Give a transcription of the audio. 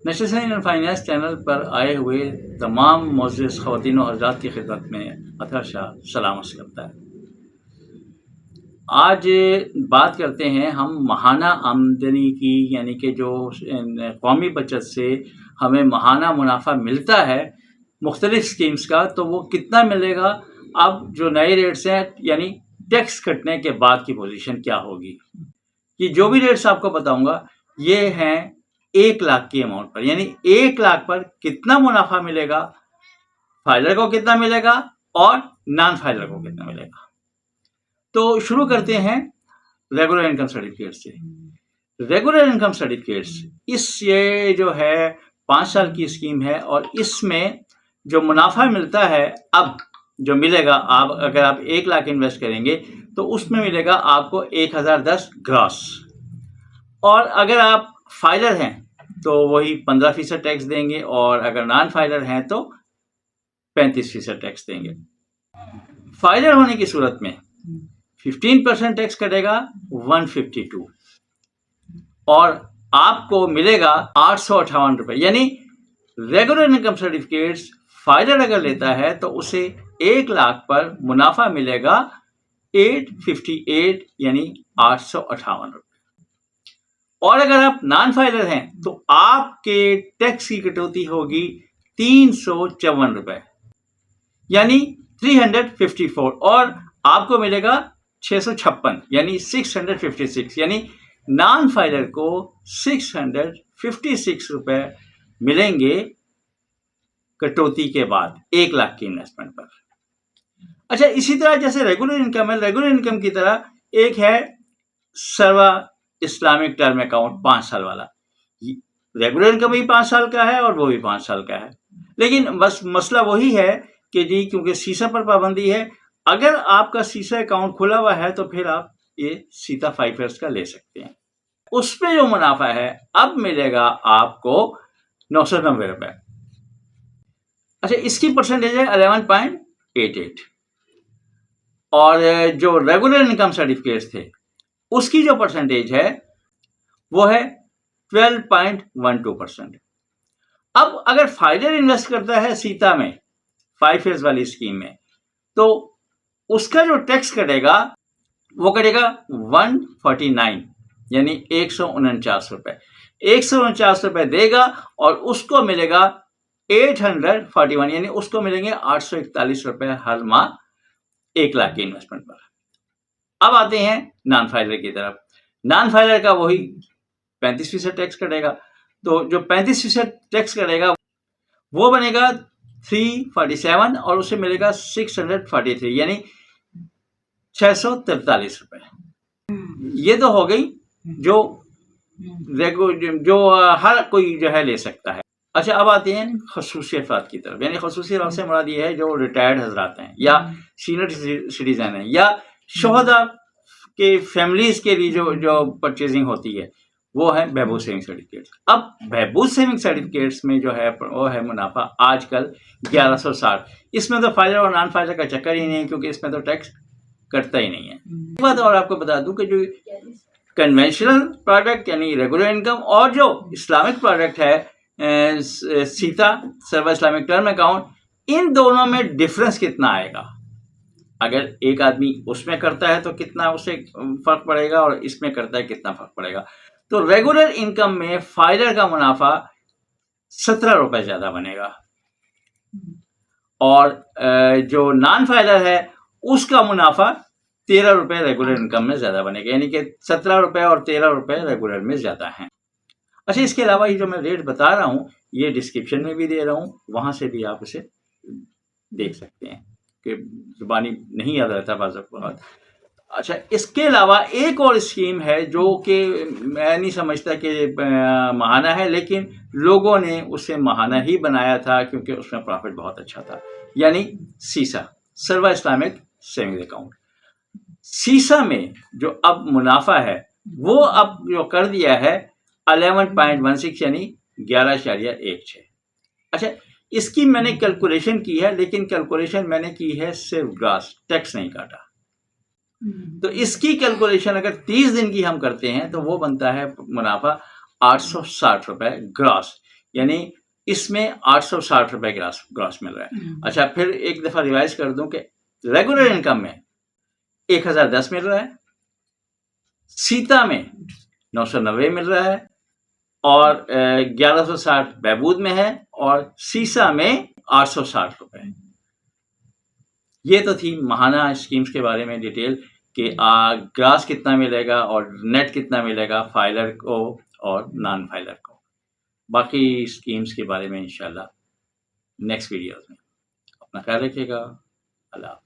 National and finance channel पर आए हुए तमाम मोअज़्ज़िज़ ख़वातीन और हज़रात की खिदमत में अतहर शाह सलाम करता है। आज बात करते हैं हम माहाना आमदनी की, यानी कि जो कौमी बचत से हमें माहाना मुनाफा मिलता है मुख्तलिफ स्कीम्स का, तो वो कितना मिलेगा। अब जो नए रेट्स हैं, यानी टैक्स कटने के बाद की पोजीशन क्या होगी। ये जो भी रेट्स आपको बताऊंगा ये हैं 1 लाख की अमाउंट पर, यानी 1 लाख पर कितना मुनाफा मिलेगा, फाइलर को कितना मिलेगा और नॉन फाइलर को कितना मिलेगा। तो शुरू करते हैं रेगुलर इनकम सर्टिफिकेट से। रेगुलर इनकम सर्टिफिकेट्स ये जो है 5 साल की स्कीम है और इसमें जो मुनाफा मिलता है, अब जो मिलेगा, आप अगर आप 1 लाख इन्वेस्ट करेंगे तो उसमें मिलेगा आपको 1010 ग्रॉस, और अगर आप फाइलर हैं तो वही 15% टैक्स देंगे, और अगर नॉन फाइलर हैं तो 35% टैक्स देंगे। फाइलर होने की सूरत में 15% टैक्स कटेगा 152, और आपको मिलेगा 858 रुपये। यानी रेगुलर इनकम सर्टिफिकेट्स फाइलर अगर लेता है तो उसे 1 लाख पर मुनाफा मिलेगा 858, यानी 858 रुपये। और अगर आप नॉन फाइलर हैं तो आपके टैक्स की कटौती होगी 354 रुपये, यानी 354, और आपको मिलेगा 656, यानी 656, यानी नॉन फाइलर को 656 रुपये मिलेंगे कटौती के बाद 1 लाख की इन्वेस्टमेंट पर। अच्छा, इसी तरह जैसे रेगुलर इनकम है, रेगुलर इनकम की तरह एक है सर्वा इस्लामिक टर्म अकाउंट 5 साल वाला। रेगुलर इनकम भी 5 साल का है और वो भी 5 साल का है, लेकिन बस मसला वही है कि जी क्योंकि सीसा पर पाबंदी है, अगर आपका सीसा अकाउंट खुला हुआ है तो फिर आप ये सीता 5 ईयर्स का ले सकते हैं। उसमें जो मुनाफा है अब मिलेगा आपको 990 रुपये। अच्छा, इसकी परसेंटेज है 11.88, और जो रेगुलर इनकम सर्टिफिकेट्स थे उसकी जो परसेंटेज है वो है 12.12%। अब अगर फाइलर इन्वेस्ट करता है सीता में 5 ईयर्स वाली स्कीम में, तो उसका जो टैक्स कटेगा वो कटेगा 149, यानी 149 रुपये। 149 रुपये देगा और उसको मिलेगा 841, यानी उसको मिलेंगे 841 रुपये हर माह 1 लाख की इन्वेस्टमेंट पर। अब आते हैं नॉन फाइलर की तरफ। नॉन फाइलर का वही 35% टैक्स कटेगा, तो जो 35% टैक्स कटेगा वो बनेगा 347, और उसे मिलेगा 643, यानी 643 रुपये। ये तो हो गई जो हर कोई जो है ले सकता है। अच्छा, अब आते हैं खसूसी अफराद की तरफ, यानी खसूसी अफराद से मुराद ये है जो रिटायर्ड हजरात हैं या सीनियर सिटीजन हैं या शोहदा के फैमिलीज के लिए जो परचेजिंग होती है, वो है बहबूद सेविंग सर्टिफिकेट्स। अब बहबूद सेविंग सर्टिफिकेट्स में जो है वो है मुनाफा आजकल 1160। इसमें तो फाइलर और नॉन फाइलर का चक्कर ही नहीं है, क्योंकि इसमें तो टैक्स कटता ही नहीं है। एक बात और आपको बता दूं कि जो कन्वेंशनल प्रोडक्ट यानी रेगुलर इनकम और जो इस्लामिक प्रोडक्ट है सीता सर्वा इस्लामिक टर्म अकाउंट, इन दोनों में डिफरेंस कितना आएगा। अगर एक आदमी उसमें करता है तो कितना उसे फर्क पड़ेगा और इसमें करता है कितना फर्क पड़ेगा। तो रेगुलर इनकम में फाइलर का मुनाफा 17 रुपये ज्यादा बनेगा, और जो नॉन फाइलर है उसका मुनाफा 13 रुपये रेगुलर इनकम में ज्यादा बनेगा, यानी कि 17 रुपये और 13 रुपये रेगुलर में ज्यादा हैं। अच्छा, इसके अलावा ये जो मैं रेट बता रहा हूँ ये डिस्क्रिप्शन में भी दे रहा हूँ, वहां से भी आप उसे देख सकते हैं कि जुबानी नहीं याद रहता बात। अच्छा, इसके अलावा एक और स्कीम है जो कि मैं नहीं समझता कि माहाना है, लेकिन लोगों ने उसे माहाना ही बनाया था क्योंकि उसमें प्रॉफिट बहुत अच्छा था, यानी सीसा सर्वा इस्लामिक सेविंग अकाउंट। सीसा में जो अब मुनाफा है वो अब जो कर दिया है 11.16, यानी 11.16। अच्छा, इसकी मैंने कैलकुलेशन की है, लेकिन कैलकुलेशन मैंने की है सिर्फ ग्रास, टैक्स नहीं काटा। तो इसकी कैलकुलेशन अगर 30 दिन की हम करते हैं तो वो बनता है मुनाफा 860 रुपये ग्रास, यानी इसमें 860 रुपए ग्रॉस मिल रहा है। अच्छा, फिर एक दफ़ा रिवाइज कर दूं कि रेगुलर इनकम में 1010 मिल रहा है, सीता में 990 मिल रहा है, और 1160 बहबूद में है, और सीसा में 860 रुपए। ये तो थी महाना स्कीम्स के बारे में डिटेल कि ग्रास कितना मिलेगा और नेट कितना मिलेगा फाइलर को और नॉन फाइलर को। बाकी स्कीम्स के बारे में इंशाल्लाह नेक्स्ट वीडियोस में। अपना ख्याल रखिएगा। अल्लाह।